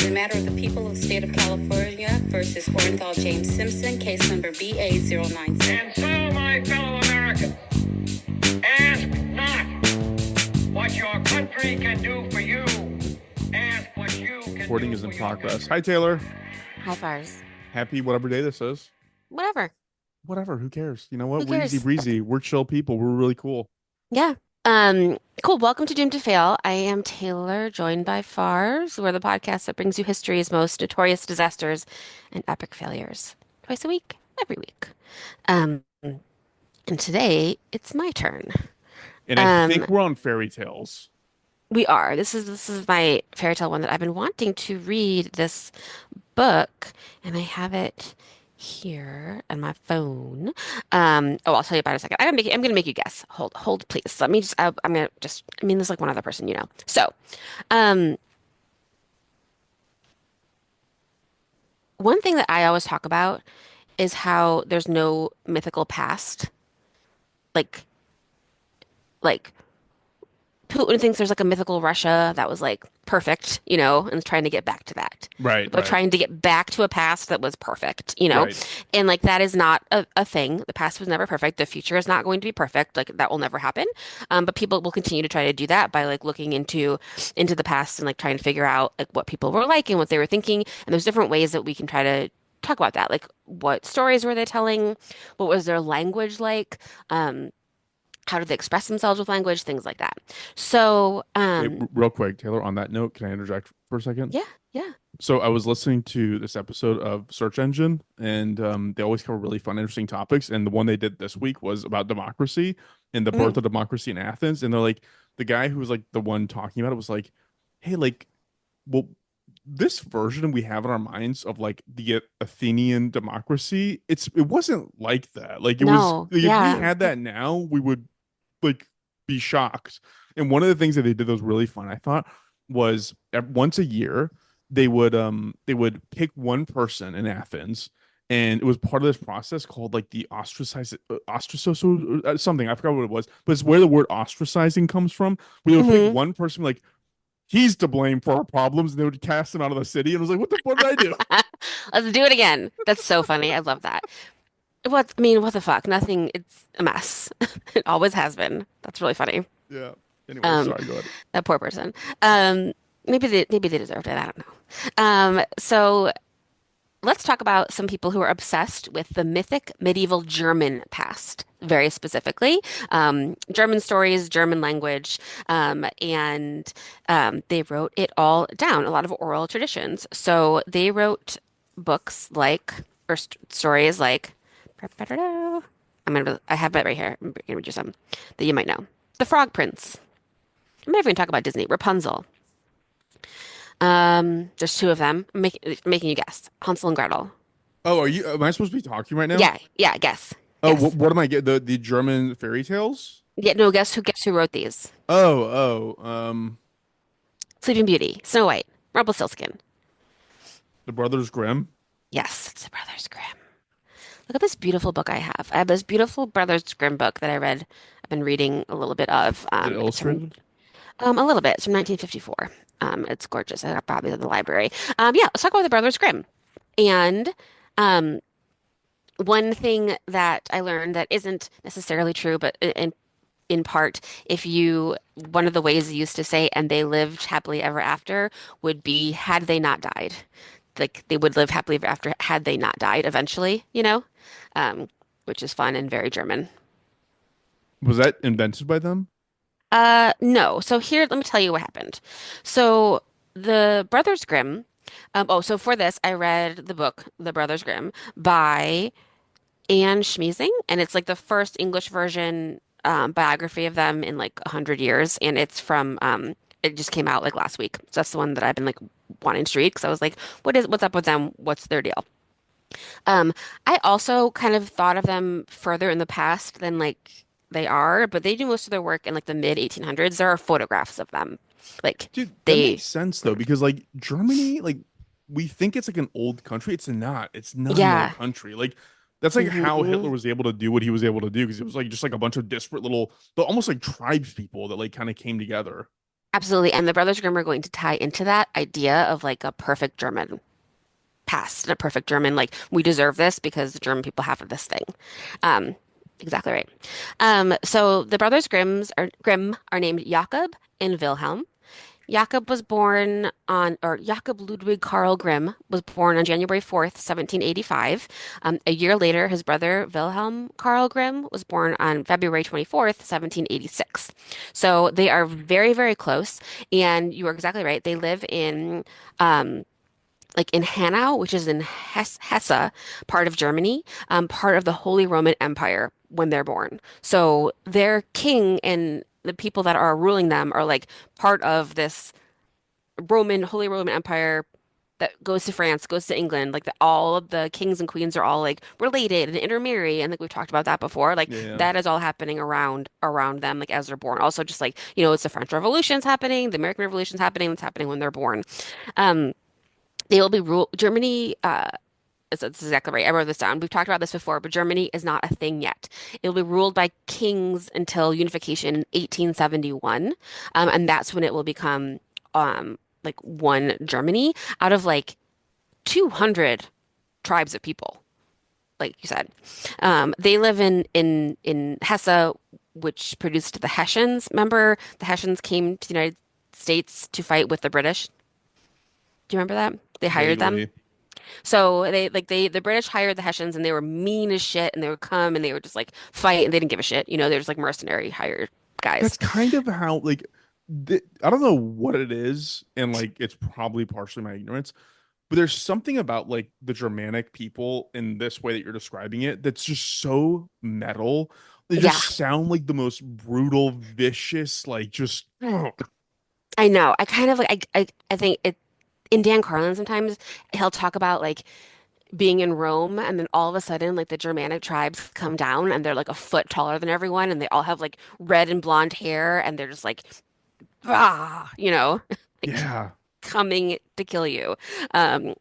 In the matter of the people of the state of California versus Orenthal James Simpson, case number BA096. And so, my fellow Americans, ask not what your country can do for you. Ask what you can Recording do is in for your progress. country. Hi, Taylor. Hi, Fars. Happy whatever day this is. Whatever. Whatever. Who cares? You know what? Who We're easy cares? breezy. We're chill people. We're really cool. Yeah. Cool. Welcome to Doomed to Fail. I am Taylor, joined by Fars. We're the podcast that brings you history's most notorious disasters and epic failures. Twice a week, every week. And today it's my turn. And I think we're on fairy tales. We are. This is my fairy tale one that I've been wanting to read this book, and I have it here on my phone. I'll tell you about it in a second. I'm gonna make you guess. Hold, please. Let me just. I mean, there's like one other person, you know. So, um, one thing that I always talk about is how there's no mythical past. Like, like Putin thinks there's like a mythical Russia that was like perfect, you know, and is trying to get back to that. Right. But trying to get back to a past that was perfect, you know? Right. And like that is not a thing. The past was never perfect. The future is not going to be perfect. Like that will never happen. But people will continue to try to do that by like looking into the past and like trying to figure out like what people were like and what they were thinking. And there's different ways that we can try to talk about that. Like what stories were they telling? What was their language like? How did they express themselves with language? Things like that. So, Hey, real quick, Taylor, on that note, can I interject for a second? yeah. So I was listening to this episode of Search Engine, and they always cover really fun, interesting topics. And the one they did this week was about democracy and the birth of democracy in Athens. And they're like, the guy who was like the one talking about it was like, hey, like, well, this version we have in our minds of like the Athenian democracy, it wasn't like that. Like it was, No, like, if we yeah. had that now, we would like be shocked. And one of the things that they did that was really fun, I thought, was once a year they would pick one person in Athens, and it was part of this process called like the ostracize something. I forgot what it was, but it's where the word ostracizing comes from. We would pick one person, like he's to blame for our problems, and they would cast him out of the city. And I was like, what did I do? Let's do it again. That's so funny. I love that. What the fuck? Nothing. It's a mess. It always has been. That's really funny. Yeah. Anyway, Um, sorry, go ahead. that poor person. Maybe they deserved it. I don't know. So let's talk about some people who are obsessed with the mythic medieval German past, very specifically. German stories, German language, and they wrote it all down, a lot of oral traditions. So they wrote books like, or stories like, I have it right here. I'm gonna read you some that you might know. The Frog Prince. I'm not even gonna talk about Disney. Rapunzel. There's two of them. Making you guess. Hansel and Gretel. Oh, am I supposed to be talking right now? Yeah, guess. Oh, Guess. what am I get the German fairy tales? Yeah, no, guess who wrote these? Sleeping Beauty, Snow White, Rumpelstiltskin. The Brothers Grimm. Yes, it's the Brothers Grimm. Look at this beautiful book I have. I have this beautiful Brothers Grimm book that I read. I've been reading a little bit of. Is it illustrated? A little bit. It's from 1954. It's gorgeous. I got probably in the library. Yeah, let's talk about the Brothers Grimm. And one thing that I learned that isn't necessarily true, but in part, one of the ways they used to say, and they lived happily ever after, would be had they not died. Like they would live happily ever after had they not died eventually, you know, which is fun and very German. Was that invented by them? No. So here, let me tell you what happened. So the Brothers Grimm, so for this, I read the book, The Brothers Grimm by Anne Schmeising, and it's like the first English version biography of them in like 100 years, and it's from it just came out like last week. So that's the one that I've been like wanting to read because I was like, what's up with them? What's their deal? I also kind of thought of them further in the past than like they are, but they do most of their work in like the mid 1800s. There are photographs of them. Like Dude, that they, makes sense though, because like Germany, like we think it's like an old country. It's not. It's not an yeah. old country. Like that's like Mhm, how Hitler mhm. was able to do what he was able to do because it was like just like a bunch of disparate little, but almost like tribes people that like kind of came together. Absolutely. And the Brothers Grimm are going to tie into that idea of like a perfect German past and a perfect German, like we deserve this because the German people have this thing. Um, exactly right. So the Grimm are named Jakob and Wilhelm. Jakob was born on, or Jakob Ludwig Karl Grimm was born on January 4th, 1785. A year later, his brother Wilhelm Karl Grimm was born on February 24th, 1786. So they are very, very close. And you are exactly right. They live in, like in Hanau, which is in Hesse, part of Germany, part of the Holy Roman Empire when they're born. So their king and the people that are ruling them are like part of this Holy Roman Empire that goes to France, goes to England, like all of the kings and queens are all like related and intermarry, and like we've talked about that before. Like Yeah. that is all happening around them, like as they're born. Also, just like it's the French Revolution's happening, the American Revolution's happening, it's happening when they're born. Um, they will be rule Germany. That's exactly right. I wrote this down. We've talked about this before, but Germany is not a thing yet. It will be ruled by kings until unification in 1871, and that's when it will become like one Germany out of like 200 tribes of people, like you said. They live in Hesse, which produced the Hessians. Remember, the Hessians came to the United States to fight with the British. Do you remember that? They hired them. Vaguely. So the British hired the Hessians and they were mean as shit and they would come and they would just like fight and they didn't give a shit. They're just like mercenary hired That's guys. kind of how like I don't know what it is, and like it's probably partially my ignorance, but there's something about like the Germanic people in this way that you're describing it that's just so metal. They Yeah, just sound like the most brutal, vicious, like just I know. I kind of like I think it in Dan Carlin sometimes he'll talk about like being in Rome and then all of a sudden like the Germanic tribes come down and they're like a foot taller than everyone and they all have like red and blonde hair and they're just like like yeah, coming to kill you.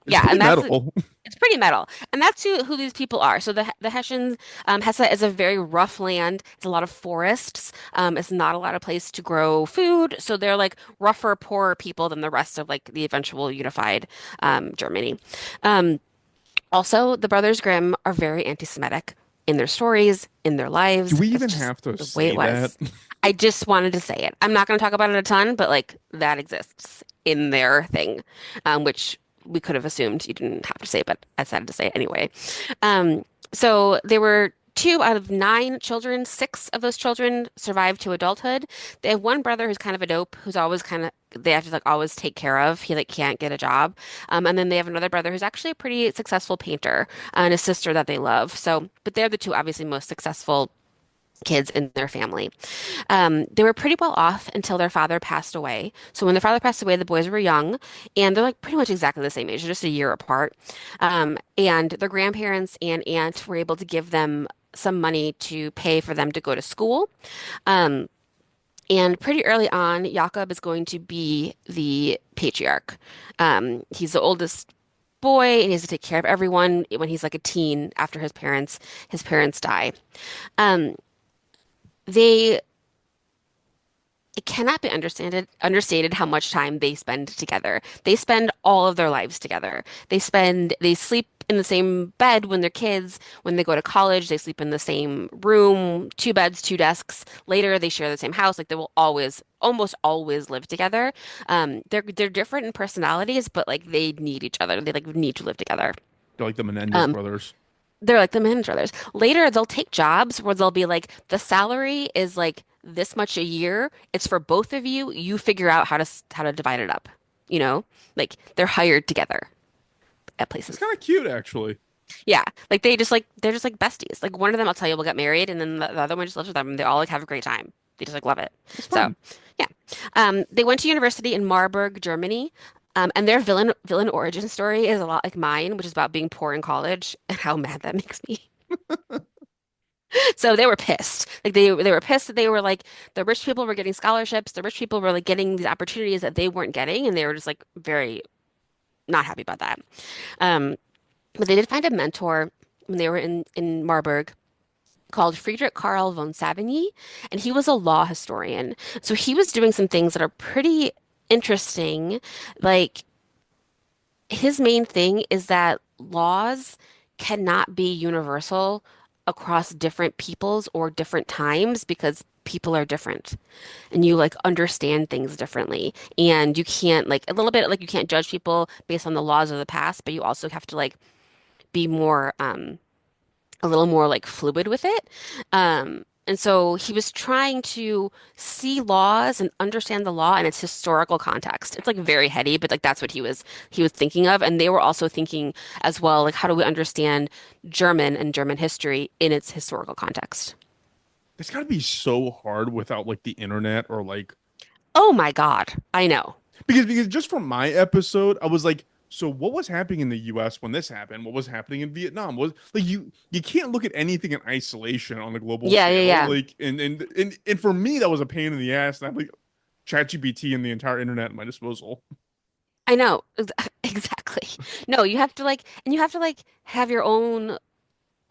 it's Yeah, pretty and that's metal. it's pretty metal, and that's who these people are. So the Hessians, Hesse is a very rough land. It's a lot of forests. It's not a lot of place to grow food, so they're like rougher, poorer people than the rest of like the eventual unified Germany. Um, Also, the Brothers Grimm are very anti-Semitic in their stories, in their Do lives. we That's even just have to the way it say that? was. I just wanted to say it. I'm not going to talk about it a ton, but like that exists in their thing, which we could have assumed you didn't have to say, but I decided to say it anyway. So there were two out of nine children. Six of those children survived to adulthood. They have one brother who's kind of a dope, who's always kind of they have to like always take care of. He like can't get a job. And then they have another brother who's actually a pretty successful painter, and a sister that they love. So, but they're the two obviously most successful kids in their family. They were pretty well off until their father passed away. So when their father passed away, the boys were young, and they're like pretty much exactly the same age, they're just a year apart. And their grandparents and aunt were able to give them some money to pay for them to go to school. Um, and pretty early on, Jakob is going to be the patriarch. He's the oldest boy, and he has to take care of everyone when he's like a teen after his parents die. Um, they It cannot be understated how much time they spend together. They spend all of their lives together. They sleep in the same bed when they're kids. When they go to college, they sleep in the same room, two beds, two desks. Later, they share the same house. Like they will almost always live together. They're different in personalities, but like they need each other. They like need to live together. They're like the Menendez Um, brothers. they're like the Mann brothers. Later, they'll take jobs where they'll be like, the salary is like this much a year. It's for both of you. You figure out how to divide it up. You know, like they're hired together at It's places. kind of cute, actually. Yeah, like they're just like besties. Like one of them, I'll tell you, will get married, and then the other one just lives with them, and they all like have a great time. They just like love it. It's So, fun. yeah. They went to university in Marburg, Germany. And their villain origin story is a lot like mine, which is about being poor in college and how mad that makes me. So they were pissed. Like they were pissed that they were like the rich people were getting scholarships, the rich people were like getting these opportunities that they weren't getting, and they were just like very not happy about that. Um, but they did find a mentor when they were in Marburg. called Friedrich Karl von Savigny, and he was a law historian. So he was doing some things that are pretty interesting. Like his main thing is that laws cannot be universal across different peoples or different times because people are different and you like understand things differently. And you can't like a little bit like you can't judge people based on the laws of the past, but you also have to like be more a little more like fluid with it. And so he was trying to see laws and understand the law in its historical context. It's like very heady, but like that's what he was thinking of. And they were also thinking as well, like how do we understand German and German history in its historical context? It's got to be so hard without like the internet or like Oh my God, I know. because just from my episode, I was like, so what was happening in the US when this happened? What was happening in Vietnam? Was like you can't look at anything in isolation on a global Yeah, yeah, scale. yeah. Like and for me that was a pain in the ass. And I'm like ChatGPT and the entire internet at my disposal. I know. Exactly. No, you have to like, and you have to like have your own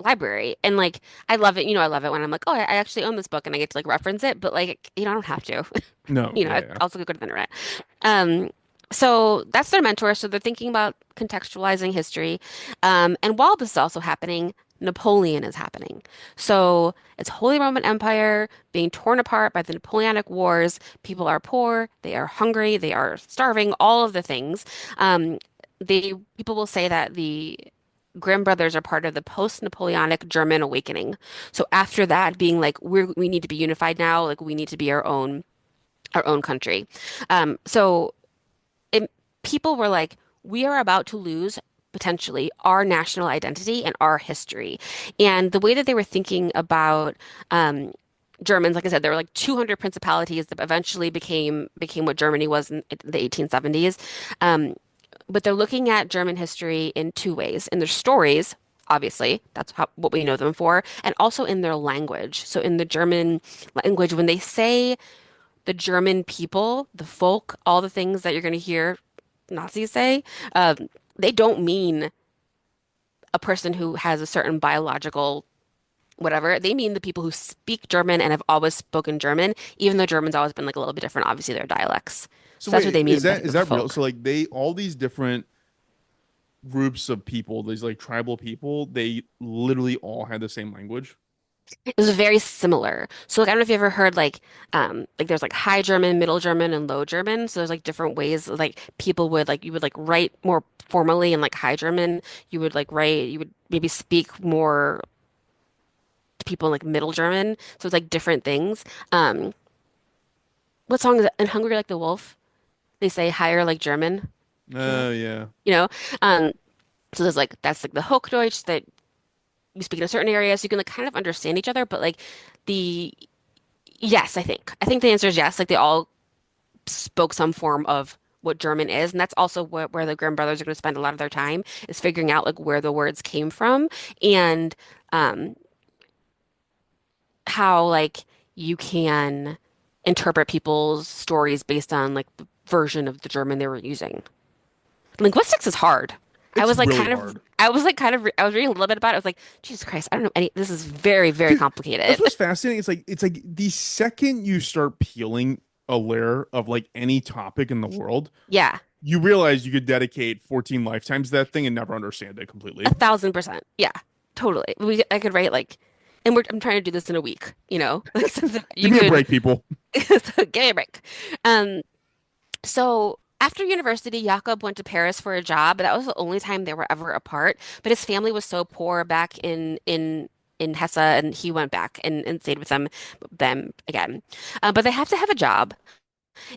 library. And like, I love it. I love it when I'm like, oh, I actually own this book and I get to like reference it. But like, I don't have to. No, I yeah. also go to the internet. Um, so that's their mentor. So they're thinking about contextualizing history. And while this is also happening, Napoleon is happening. So it's Holy Roman Empire being torn apart by the Napoleonic Wars. People are poor, they are hungry, they are starving, all of the things. Um, people will say that the Grimm brothers are part of the post-Napoleonic German awakening. So after that, being like we need to be unified now, like we need to be our own country. So it, people were like, we are about to lose potentially our national identity and our history. And the way that they were thinking about Germans, like I said, there were like 200 principalities that eventually became what Germany was in the 1870s. Um, but they're looking at German history in two ways. In their stories, obviously, that's what we know them for, and also in their language. So in the German language, when they say the German people, the folk, all the things that you're going to hear Nazis say, um, they don't mean a person who has a certain biological whatever. They mean the people who speak German and have always spoken German, even though German's always been like a little bit different, obviously their dialects. So So that's what wait, they mean by is the that real? So folk. like they all these different groups of people, these like tribal people, they literally all had the same language. It was very similar. So like I don't know if you ever heard like there's like High German, Middle German, and Low German. So there's like different ways like people would like you would like write more formally in like High German. You would maybe speak more to people in like Middle German. So it's like different things. Um, what song is it? In Hungry Like the Wolf, they say higher like German. Do you know? Oh yeah. You know? Um, so there's like that's like the Hochdeutsch that we speak in a certain area, so you can like kind of understand each other, but like the yes, I think the answer is yes. Like they all spoke some form of what German is, and that's also where the Grimm brothers are going to spend a lot of their time is figuring out like where the words came from and um, how like you can interpret people's stories based on like the version of the German they were using. Linguistics is hard. It's really hard. I was reading a little bit about it. I was like, Jesus Christ, I don't know any, this is very, very Dude, that's complicated. what's fascinating. It's like the second you start peeling a layer of like any topic in the world, Yeah, you realize you could dedicate 14 lifetimes to that thing and never understand it a completely. thousand percent. Yeah, totally. I could write like, I'm trying to do this in a week, like so that Give you me a could, break, people. so give me a break. Um, So after university, Jakob went to Paris for a job, but that was the only time they were ever apart. But his family was so poor back in Hesse, and he went back and stayed with them again. But they have to have a job,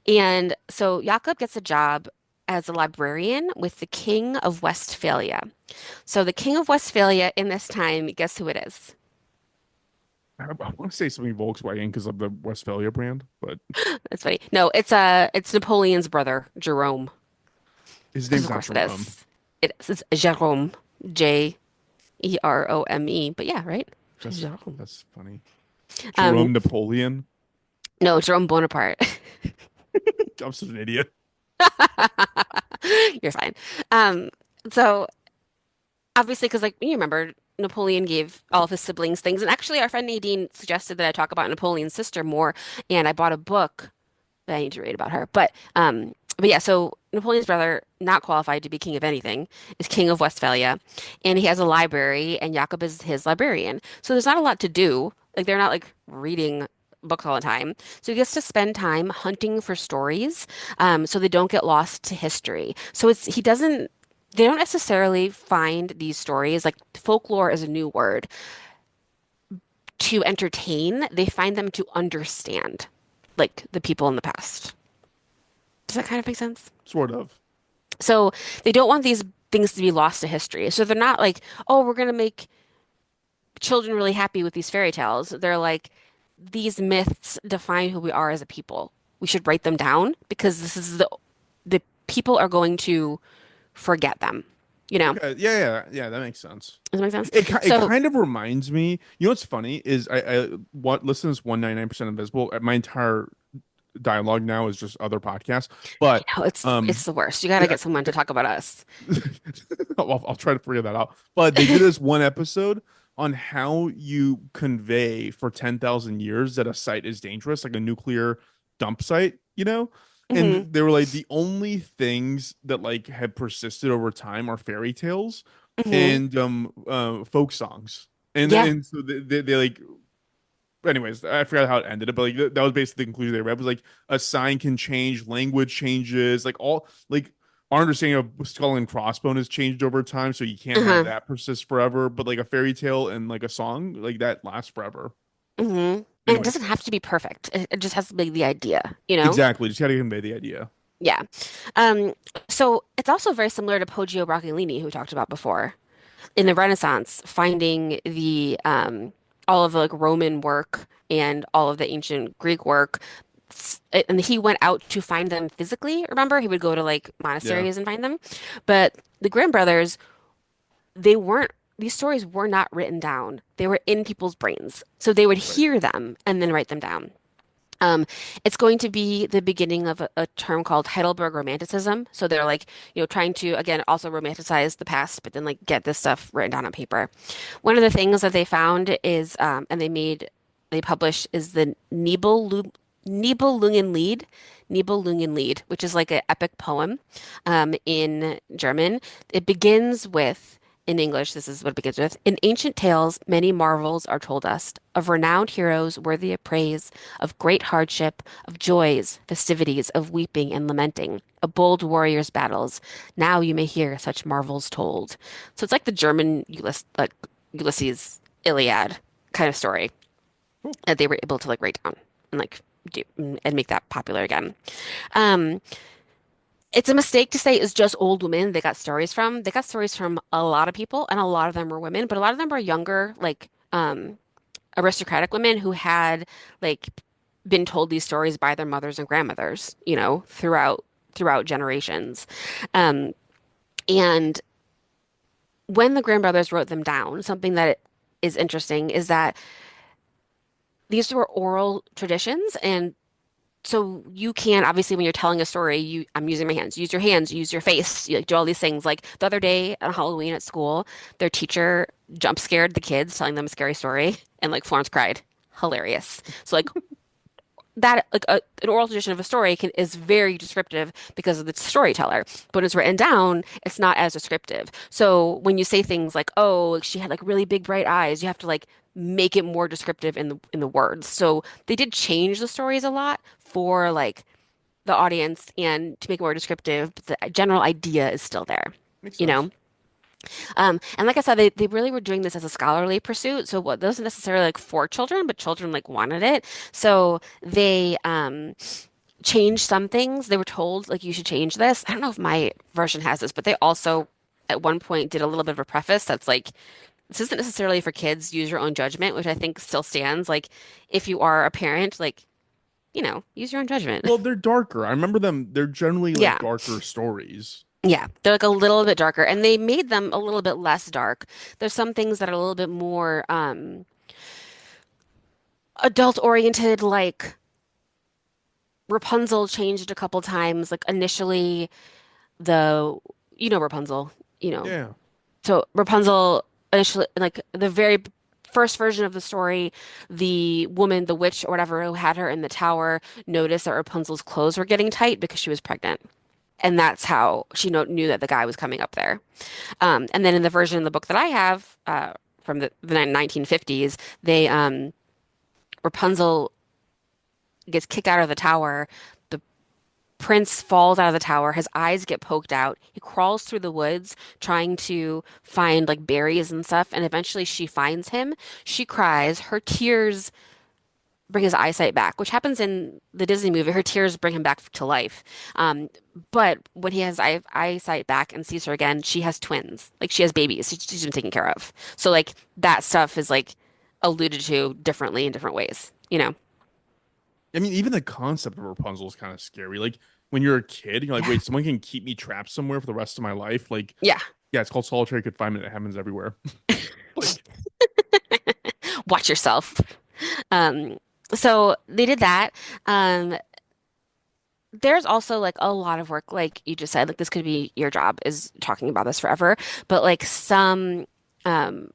and so Jakob gets a job as a librarian with the King of Westphalia. So the King of Westphalia in this time, guess who it is? I want to say something Volkswagen because of the Westphalia brand, but That's funny. No, it's Napoleon's brother, Jerome. his Because name's of not course it Jerome. is. It's Jerome. Jerome. But yeah, right? That's Jerome. that's funny. Um, Jerome Napoleon. no, Jerome Bonaparte. I'm such an idiot. You're fine. Um, so obviously, because like you remember, Napoleon gave all of his siblings things. And actually, our friend Nadine suggested that I talk about Napoleon's sister more. And I bought a book that I need to read about her. But yeah, so Napoleon's brother, not qualified to be king of anything, is king of Westphalia, and he has a library, and Jakob is his librarian. So there's not a lot to do. Like they're not like reading books all the time. So he gets to spend time hunting for stories, so they don't get lost to history. So it's he doesn't. They don't necessarily find these stories like folklore is a new word to entertain. They find them to understand, like the people in the past. Does that kind of make sense? Sort of. So they don't want these things to be lost to history. So they're not like, oh, we're going to make children really happy with these fairy tales. They're like, these myths define who we are as a people. We should write them down because this is the people are going to forget them. You know? Okay. Yeah. That makes sense. Does that make sense? It So, kind of reminds me. You know what's funny is I what listen to this 199% Invisible. My entire dialogue now is just other podcasts. But you know, it's the worst. You got to yeah, get someone to talk about us. I'll try to figure that out. But they did this one episode on how you convey for 10,000 years that a site is dangerous, like a nuclear dump site, you know? Hmm. And they were like, the only things that like have persisted over time are fairy tales Hmm. and folk songs. Yeah. And so they like anyways, I forgot how it ended, but like that was basically the conclusion they read was like a sign can change, language changes, like all like our understanding of skull and crossbone has changed over time, so you can't have Uh-huh. that persist forever. But like a fairy tale and like a song, like that lasts forever. Hmm. And it Anyways, doesn't have to be perfect. It just has to be the idea, you know? exactly. Just gotta convey the idea. Yeah. Um, so it's also very similar to Poggio Broccolini, who we talked about before. In the Renaissance, finding the all of the like Roman work and all of the ancient Greek work, and he went out to find them physically. Remember, he would go to like Yeah. monasteries and find them. But the Grimm brothers, they weren't. These stories were not written down. They were in people's brains. So they would Right. hear them and then write them down. Um, it's going to be the beginning of a term called Heidelberg Romanticism. So they're like, trying to, again, also romanticize the past, but then like get this stuff written down on paper. One of the things that they found is, and they published is the Nibelungenlied, Nibelungenlied, which is like an epic poem, in German. It begins with, in English, this is what it begins with. In ancient tales, many marvels are told us of renowned heroes worthy of praise, of great hardship, of joys, festivities, of weeping and lamenting, of bold warriors' battles. Now you may hear such marvels told. So it's like the German Ulysses Iliad kind of story Cool. that they were able to like write down and like do and make that popular again. Um, it's a mistake to say it's just old women they got stories from. They got stories from a lot of people, and a lot of them were women, but a lot of them were younger, like aristocratic women who had like been told these stories by their mothers and grandmothers, throughout generations. Um, and when the Grimm brothers wrote them down, something that is interesting is that these were oral traditions, and so you can obviously when you're telling a story, I'm using my hands, use your hands, use your face, you, like, do all these things. Like the other day on Halloween at school, their teacher jump scared the kids, telling them a scary story, and like Florence cried. Hilarious. So like that like an oral tradition of a story is very descriptive because of the storyteller, but when it's written down, it's not as descriptive. So when you say things like, "Oh, like, she had like really big bright eyes," you have to like make it more descriptive in the words. So they did change the stories a lot for like the audience and to make it more descriptive, but the general idea is still there, Makes you sense. know? And like I said, they really were doing this as a scholarly pursuit. So what wasn't necessarily like for children, but children like wanted it. So they changed some things. They were told like you should change this. I don't know if my version has this, but they also at one point did a little bit of a preface that's like this isn't necessarily for kids, use your own judgment, which I think still stands. Like if you are a parent, like, use your own judgment. Well, they're darker. I remember them. They're generally like Yeah. darker stories. Yeah, they're like a little bit darker, and they made them a little bit less dark. There's some things that are a little bit more adult oriented, like Rapunzel changed a couple times. Like initially, the Rapunzel, you know. Yeah. So Rapunzel initially, like the very first version of the story, the woman, the witch or whatever who had her in the tower noticed that Rapunzel's clothes were getting tight because she was pregnant. And that's how she knew that the guy was coming up there. And then in the version of the book that I have, from the 1950s, Rapunzel gets kicked out of the tower. The prince falls out of the tower. His eyes get poked out. He crawls through the woods trying to find like berries and stuff. And eventually she finds him. She cries. Her tears bring his eyesight back, which happens in the Disney movie. Her tears bring him back to life. Um, but when he has eyesight back and sees her again, she has twins. Like she has babies. She's been taken care of. So like that stuff is like alluded to differently in different ways, you know? I mean, even the concept of Rapunzel is kind of scary. Like when you're a kid, you're like, Yeah. wait, someone can keep me trapped somewhere for the rest of my life. Like, Yeah. yeah, it's called solitary confinement. It happens everywhere. Like, Watch yourself. Um, so they did that. Um, there's also like a lot of work, like you just said, like this could be your job is talking about this forever, but like some um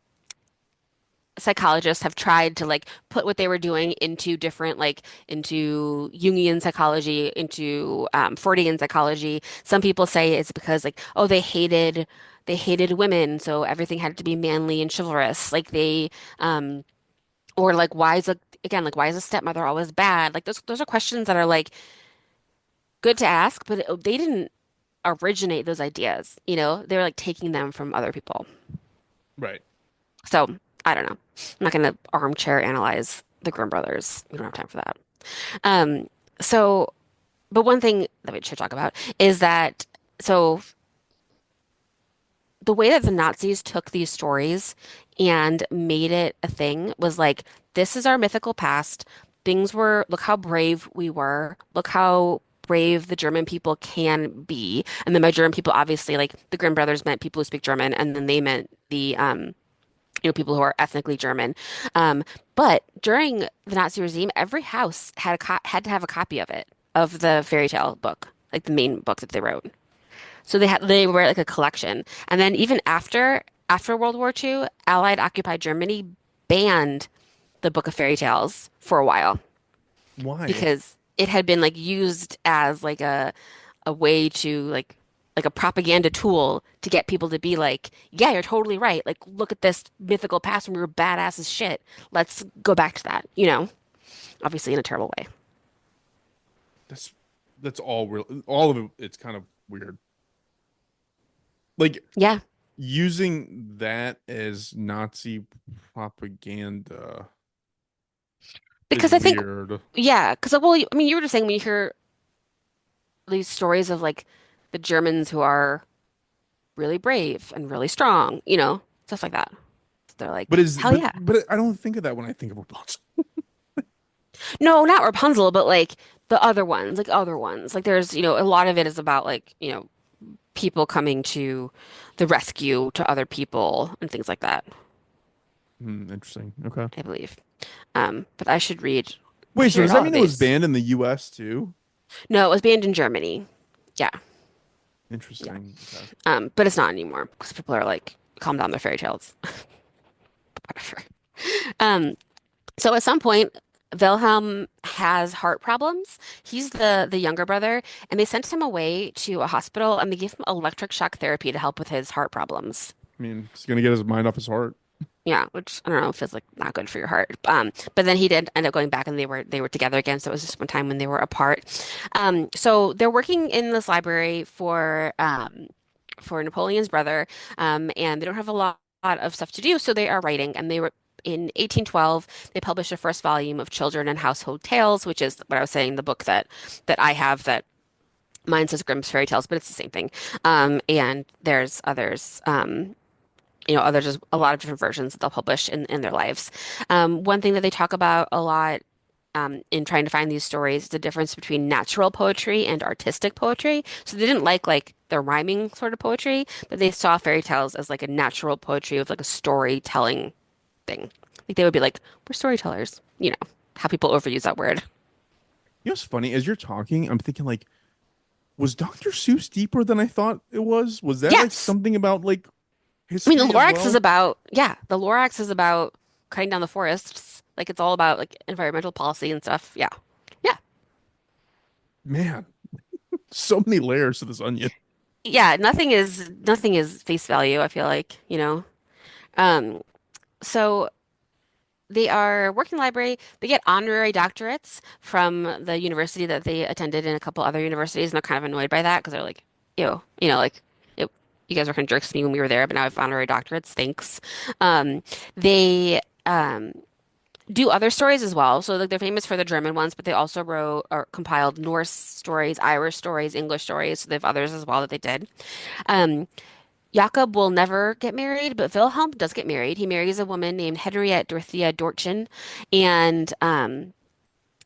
psychologists have tried to like put what they were doing into different like into Jungian psychology, into Freudian psychology. Some people say it's because like, oh, they hated women, so everything had to be manly and chivalrous. Like they or like why is a again like why is a stepmother always bad? Like those are questions that are like good to ask, but they didn't originate those ideas, you know? They're like taking them from other people. right. So I don't know. I'm not going to armchair analyze the Grimm brothers. We don't have time for that. Um, so, but one thing that we should talk about is that so the way that the Nazis took these stories and made it a thing was like, this is our mythical past. Look how brave we were. Look how brave the German people can be. And then by German people, obviously, like the Grimm brothers meant people who speak German, and then they meant people who are ethnically German. Um, but during the Nazi regime, every house had to have a copy of it, of the fairy tale book, like the main book that they wrote. So they were like a collection. And then even after World War II, Allied occupied Germany banned the Book of Fairy Tales for a while Why? because it had been like used as like a way to like a propaganda tool to get people to be like, yeah, you're totally right. Like look at this mythical past when we were badass as shit. Let's go back to that, you know, obviously in a terrible way. That's that's all real. All of it. It's kind of weird. Like Yeah, using that as Nazi propaganda is because I think weird. yeah, because well, I mean, you were just saying when you hear these stories of like the Germans who are really brave and really strong, you know, stuff like that. They're like, hell yeah. But I don't think of that when I think of Rapunzel. No, not Rapunzel, but like the other ones, like other ones. Like there's, you know, a lot of it is about like, you know, people coming to the rescue to other people and things like that, Hmm, interesting. Okay. I believe. But I Wait, should so read does that all of mean it was these. banned in the U.S. too? No, it was banned in Germany. Yeah, yeah. Interesting. Okay. But it's not anymore because people are like, calm down their fairy tales. Whatever. Um, so at some point, Wilhelm has heart problems. He's the younger brother, and they sent him away to a hospital and they gave him electric shock therapy to help with his heart problems. I mean, he's gonna get his mind off his heart. Yeah, which I don't know, feels like not good for your heart. But then he did end up going back and they were together again. So it was just one time when they were apart. So they're working in this library for Napoleon's brother, and they don't have a lot of stuff to do, so they are writing. And they were in 1812, they published the first volume of Children and Household Tales, which is what I was saying, the book that I have that mine says Grimm's Fairy Tales, but it's the same thing. And there's others. There's a lot of different versions that they'll publish in their lives. One thing that they talk about a lot in trying to find these stories is the difference between natural poetry and artistic poetry. So they didn't like the rhyming sort of poetry, but they saw fairy tales as like a natural poetry of like a storytelling thing. Like they would be like, we're storytellers, you know, how people overuse that word. You know what's funny? As you're talking, I'm thinking like, was Dr. Seuss deeper than I thought it was? Was that like Yes. something about like I mean, the history as Lorax is well. about, yeah, the Lorax is about cutting down the forests. Like it's all about like environmental policy and stuff. Yeah. Yeah. Man, so many layers to this onion. Yeah, nothing is face value, I feel like, you know. Um, so they are working library. They get honorary doctorates from the university that they attended and a couple other universities, and they're kind of annoyed by that because they're like, like, it, you guys were kind of jerks to me when we were there, but now I have honorary doctorates. Thanks. They do other stories as well. So like they're famous for the German ones, but they also wrote or compiled Norse stories, Irish stories, English stories. So they have others as well that they did. Um, Jakob will never get married, but Wilhelm does get married. He marries a woman named Henriette Dorothea Dortchen, and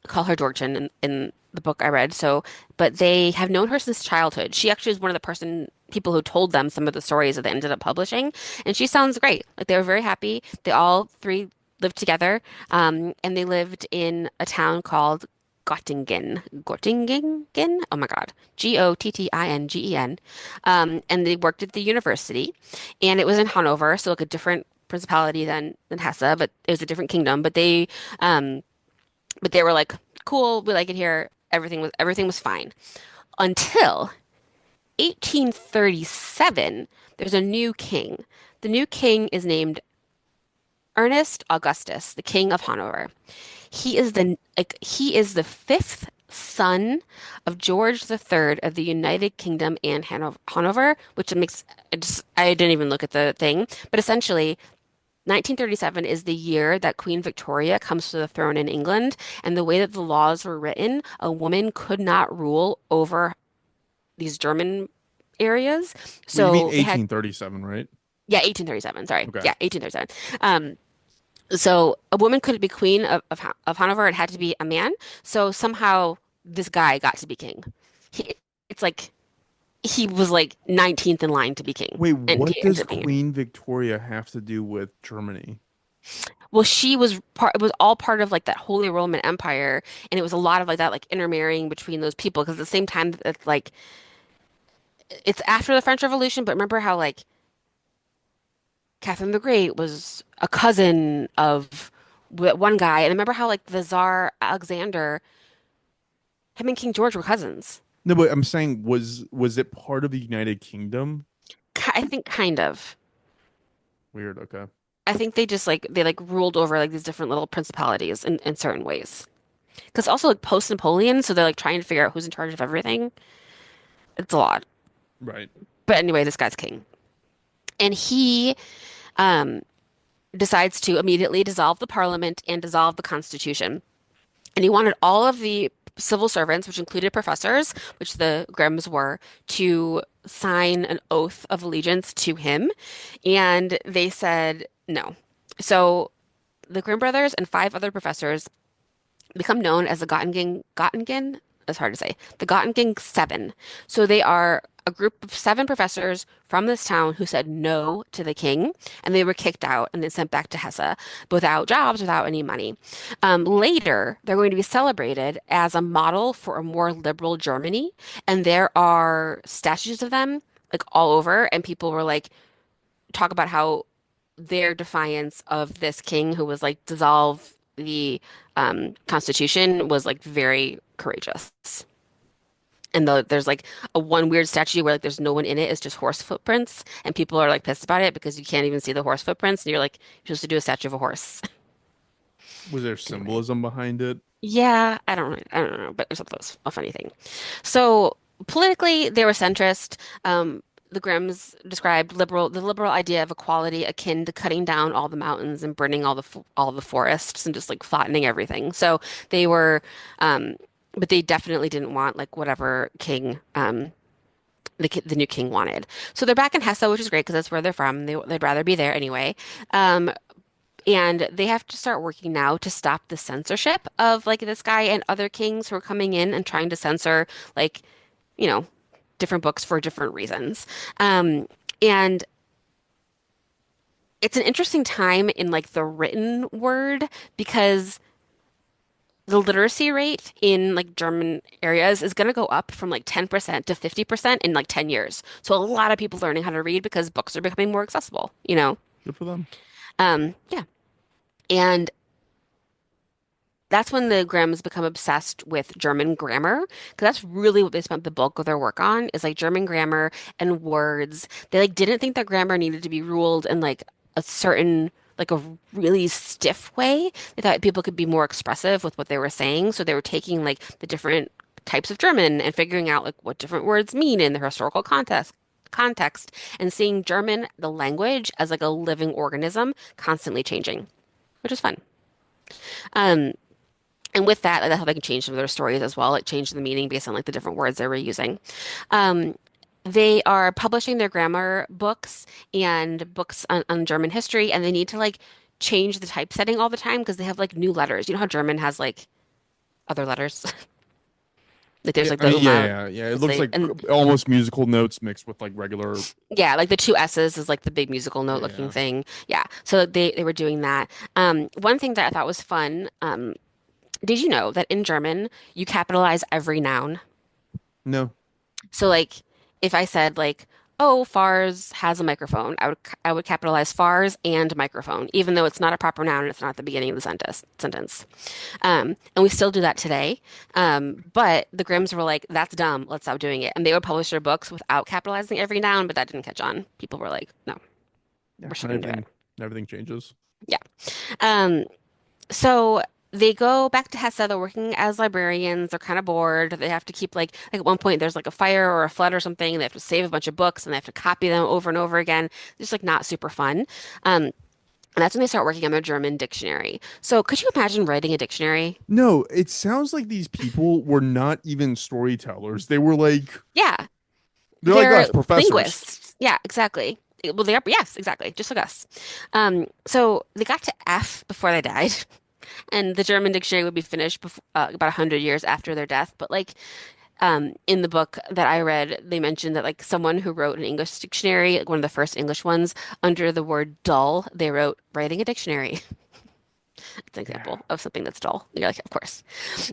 call her Dortchen in the book I read. So, but they have known her since childhood. She actually is one of the people who told them some of the stories that they ended up publishing, and she sounds great. Like they were very happy. They all three lived together, and they lived in a town called Göttingen. Göttingen? Oh my God. Gottingen. And they worked at the university, and it was in Hanover, so like a different principality than Hesse, but it was a different kingdom. Um, but they were like, cool, we like it here. Everything was fine until 1837. There's a new king. The new king is named Ernest Augustus, the king of Hanover. He is the fifth son of George III of the United Kingdom and Hanover, which makes I didn't even look at the thing, but essentially 1937 is the year that Queen Victoria comes to the throne in England, and the way that the laws were written, a woman could not rule over these German areas. Well, you mean So they had, 1837, right? yeah, 1837, sorry. Okay. Yeah, 1837. Um, so a woman couldn't be queen of Hanover, it had to be a man. So somehow this guy got to be king. He, it's like he was like 19th in line to be king, Wait, and what he ended does up being. Queen Victoria have to do with Germany? Well, she was part, it was all part of like that Holy Roman Empire, and it was a lot of like that, like intermarrying between those people. Because at the same time, it's like it's after the French Revolution, but remember how like Catherine the Great was a cousin of one guy, and remember how like the Tsar Alexander, him and King George were cousins. No, but I'm saying was it part of the United Kingdom? I think kind of. Weird, okay. I think they ruled over like these different little principalities in certain ways. Because also like post Napoleon, so they're like trying to figure out who's in charge of everything. It's a lot. Right. But anyway, this guy's king. And he um, decides to immediately dissolve the parliament and dissolve the constitution. And he wanted all of the civil servants, which included professors, which the Grimms were, to sign an oath of allegiance to him. And they said no. So the Grimm brothers and five other professors become known as the Göttingen, that's hard to say, the Göttingen Seven. So they are a group of seven professors from this town who said no to the king, and they were kicked out and then sent back to Hesse without jobs, without any money. Later, they're going to be celebrated as a model for a more liberal Germany, and there are statues of them like all over, and people were like, talk about how their defiance of this king who was like dissolve the constitution was like very courageous. And there's like a one weird statue where like there's no one in it, it's just horse footprints, and people are like pissed about it because you can't even see the horse footprints, and you're like you're supposed to do a statue of a horse. Was there Anyway, symbolism behind it? yeah, I don't know, but that was a funny thing. So politically, they were centrist. The Grimms described the liberal idea of equality akin to cutting down all the mountains and burning all the forests and just like flattening everything. So they were, um, but they definitely didn't want like whatever king the new king wanted. So they're back in Hesse, which is great because that's where they're from. They'd rather be there anyway. Um, and they have to start working now to stop the censorship of like this guy and other kings who are coming in and trying to censor like, you know, different books for different reasons. And it's an interesting time in like the written word because the literacy rate in like German areas is going to go up from like 10% to 50% in like 10 years. So a lot of people learning how to read because books are becoming more accessible, you know? Good for them. Yeah. And that's when the Grimms become obsessed with German grammar, because that's really what they spent the bulk of their work on, is like German grammar and words. They like didn't think that grammar needed to be ruled in like a certain like a really stiff way. They thought people could be more expressive with what they were saying, so they were taking like the different types of German and figuring out like what different words mean in their historical context and seeing German, the language, as like a living organism constantly changing, which is fun. Um, and with that, like, that's how they can change some of their stories as well. It changed the meaning based on like the different words they were using. Um, they are publishing their grammar books and books on German history, and they need to like change the typesetting all the time because they have like new letters. You know how German has like other letters? Like there's Yeah, like I the mean, umlaut. yeah. It It's looks like like and almost musical notes mixed with like regular. yeah, like the two S's is like the big musical note looking Yeah. thing. Yeah, so they were doing that. One thing that I thought was fun. Did you know that in German you capitalize every noun? No. So like if I said like, "Oh, Fars has a microphone," I would capitalize Fars and microphone, even though it's not a proper noun and it's not at the beginning of the sentence. And we still do that today. But the Grimms were like, "That's dumb. Let's stop doing it." And they would publish their books without capitalizing every noun, but that didn't catch on. People were like, "No, Yeah. we're still gonna do it." Everything changes. Yeah. Um, So they go back to Hesse. They're working as librarians. They're kind of bored. They have to keep like at one point there's like a fire or a flood or something. They have to save a bunch of books and they have to copy them over and over again. It's just like not super fun. Um, and that's when they start working on their German dictionary. So could you imagine writing a dictionary? No, it sounds like these people were not even storytellers. Yeah, They're like they're us, professors. linguists. Yeah, exactly. Well, they are. Yes, exactly. Just like us. So they got to F before they died, and the German dictionary would be finished before, about 100 years after their death. But like in the book that I read, they mentioned that like someone who wrote an English dictionary, like one of the first English ones, under the word dull, they wrote writing a dictionary. It's an Yeah. example of something that's dull. You're like, of course.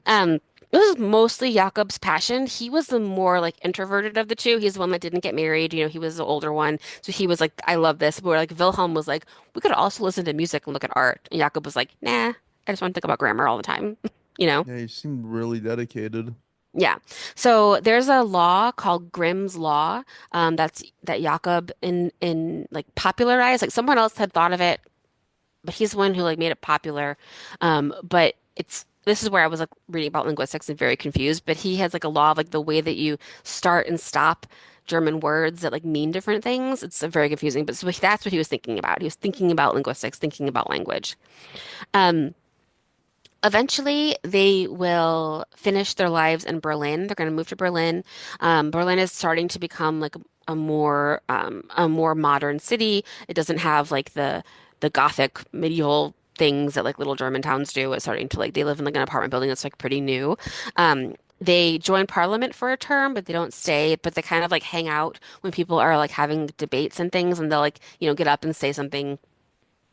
Um, it was mostly Jakob's passion. He was the more like introverted of the two. He's the one that didn't get married. You know, he was the older one. So he was like, I love this. But like Wilhelm was like, we could also listen to music and look at art. And Jakob was like, nah, I just want to think about grammar all the time. You know? Yeah, you seem really dedicated. Yeah. So there's a law called Grimm's Law, that Jakob in like popularized. Like someone else had thought of it, but he's the one who like made it popular. But it's this is where I was like reading about linguistics and very confused. But he has like a law of like the way that you start and stop German words that like mean different things. It's very confusing. But so that's what he was thinking about. He was thinking about linguistics, thinking about language. Um, Eventually, they will finish their lives in Berlin. They're going to move to Berlin. Berlin is starting to become like a more modern city. It doesn't have like the Gothic medieval things that like little German towns do. It's starting to like they live in like an apartment building that's like pretty new. They join parliament for a term, but they don't stay. But they kind of like hang out when people are like having debates and things, and they'll like get up and say something,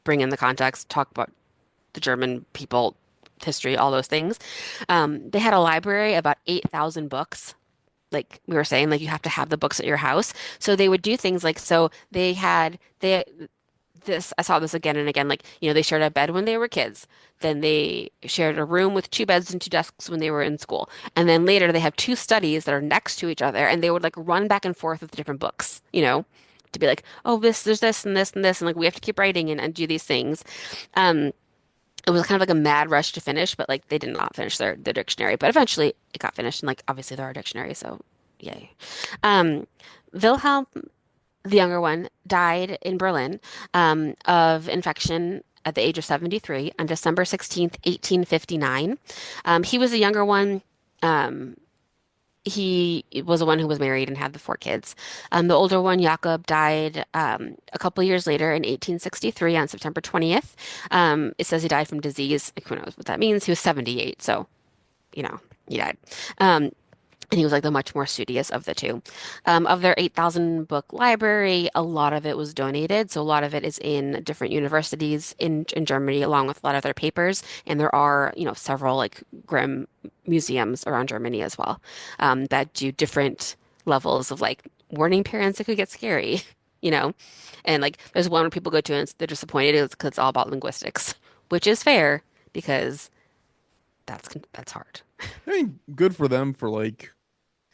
bring in the context, talk about the German people, history, all those things. They had a library about 8,000 books. Like we were saying, like you have to have the books at your house. So they would do things like so they had they this I saw this again and again. Like, they shared a bed when they were kids. Then they shared a room with two beds and two desks when they were in school. And then later they have two studies that are next to each other and they would like run back and forth with different books, to be like, oh, there's this and this and this, and like we have to keep writing and do these things. Um, it was kind of like a mad rush to finish, but like they did not finish their dictionary. But eventually it got finished, and like obviously they're our dictionary, so yay. Um, Wilhelm, the younger one, died in Berlin of infection at the age of 73 on December 16th, 1859. He was the younger one. Um, he was the one who was married and had the four kids. The older one, Jakob, died a couple years later in 1863 on September 20th. It says he died from disease. Like, who knows what that means? He was 78, so, you know, he died. Um, And he was like the much more studious of the two. Of their 8,000 book library, a lot of it was donated. So a lot of it is in different universities in Germany, along with a lot of their papers. And there are, several like Grimm museums around Germany as well, that do different levels of like warning parents it could get scary, you know? And like there's one where people go to and they're disappointed because it's all about linguistics, which is fair because that's hard. I mean, good for them for like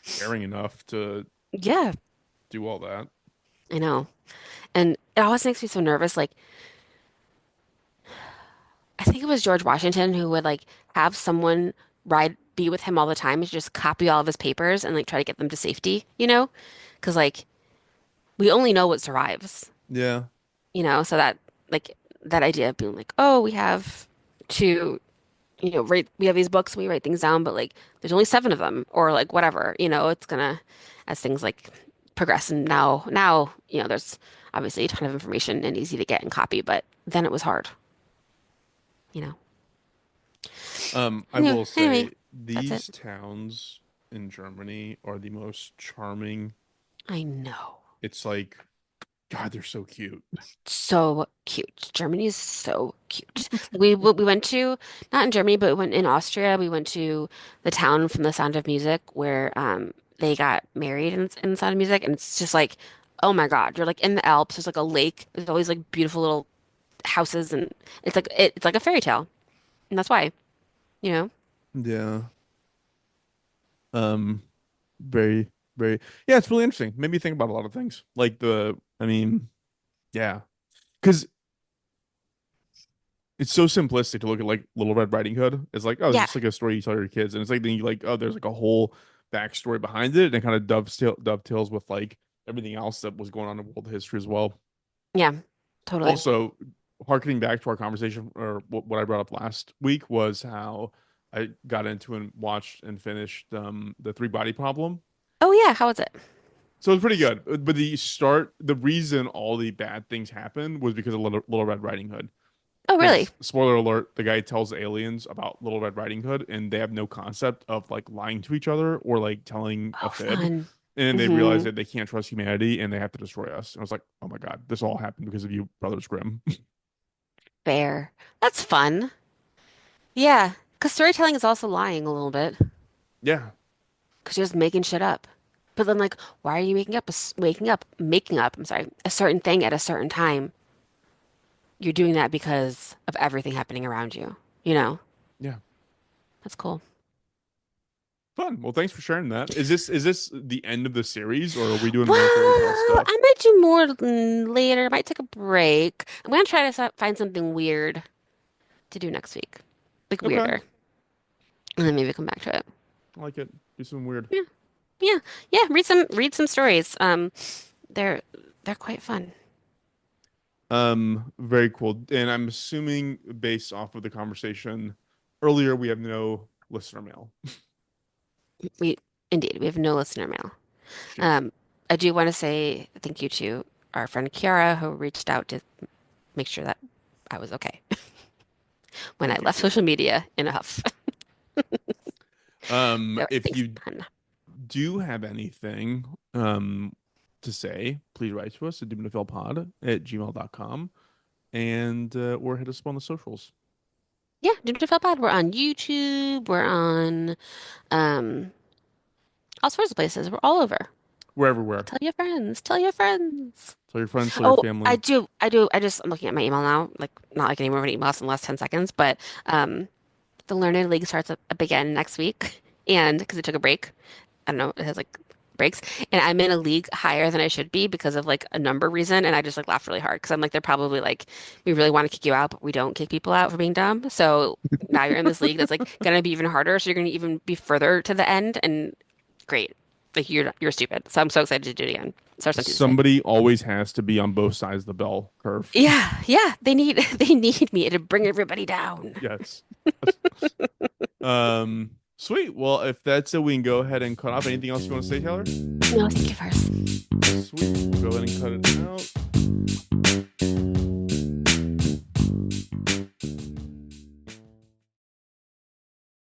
caring enough to Yeah, do all that. I know. And it always makes me so nervous. Like, I think it was George Washington who would like have someone be with him all the time and just copy all of his papers and like try to get them to safety, you know? Because like we only know what survives, Yeah. so that like that idea of being like, oh, we have to, write, we have these books, we write things down, but like there's only seven of them or like whatever, it's gonna, as things like progress and now, there's obviously a ton of information and easy to get and copy, but then it was hard, you know. I will Anyway, say that's these it. towns in Germany are the most charming. I know. It's like, God, they're so cute. So cute. Germany is so cute. We went to, not in Germany, but we went in Austria. We went to the town from The Sound of Music where they got married in The Sound of Music, and it's just like, oh my God, you're like in the Alps. There's like a lake. There's always like beautiful little houses, and it's like a fairy tale, and that's why, you know. Yeah. Um, very, very, yeah, it's really interesting. Made me think about a lot of things. Like I mean, yeah, because it's so simplistic to look at like Little Red Riding Hood. It's like, oh, it's Yeah, just like a story you tell your kids, and it's like then you like, oh, there's like a whole backstory behind it, and it kind of dovetails with like everything else that was going on in world history as well. yeah, totally. Also, harkening back to our conversation or what I brought up last week was how I got into and watched and finished the Three Body Problem. Oh yeah, how was it? So it's pretty good. But the reason all the bad things happened was because of Little Red Riding Hood. Oh really? Because spoiler alert, the guy tells aliens about Little Red Riding Hood, and they have no concept of like lying to each other or like telling a Oh fib. fun. And then they realize Hmm. that they can't trust humanity and they have to destroy us. And I was like, oh my God, this all happened because of you, Brothers Grimm. Fair. That's fun. Yeah, because storytelling is also lying a little bit. Yeah. Because you're just making shit up. But then, like, why are you making up, I'm sorry, a certain thing at a certain time? You're doing that because of everything happening around you. You know? Yeah. That's cool. Fun. Well, thanks for sharing that. Is this the end of the series or are we doing Well, more fairy tale stuff? I might do more later. Might take a break. I'm gonna try to find something weird to do next week. Like Okay. weirder. And then maybe come back to it. I like it. Do something weird. Yeah. Yeah. Yeah. Read some stories. They're they're quite fun. Very cool. And I'm assuming based off of the conversation earlier, we have no listener mail. We indeed we have no listener mail. Shame. Um, I do want to say thank you to our friend Kiara who reached out to make sure that I was okay when I Thank you, left Kira. social media in a huff. So If thanks, you hon. do have anything to say, please write to us at doomnafilpod@gmail.com and or hit us up on the socials. Yeah, Ginger Felt Bad. We're on YouTube. We're on um all sorts of places. We're all over. We're everywhere. Tell your friends. Tell your friends. Tell your friends, tell your Oh, I family. do. I do. I'm looking at my email now. Like not like any more of an email in the last 10 seconds, but the Learned League starts up again next week. And because it took a break, I don't know, it has like breaks. And I'm in a league higher than I should be because of like a number reason. And I just like laughed really hard because I'm like, they're probably like, we really want to kick you out, but we don't kick people out for being dumb. So now you're in this league that's like gonna be even harder. So you're gonna even be further to the end. And great. Like you're stupid. So I'm so excited to do it again. Starts on Tuesday. Somebody always has to be on both sides of the bell curve. Yeah, yeah. They need they need me to bring everybody down. Yes. Sweet. Well, if that's it, we can go ahead and cut off. Anything else you want to say, Taylor? No, thank you first. Sweet. We'll go ahead and cut it out.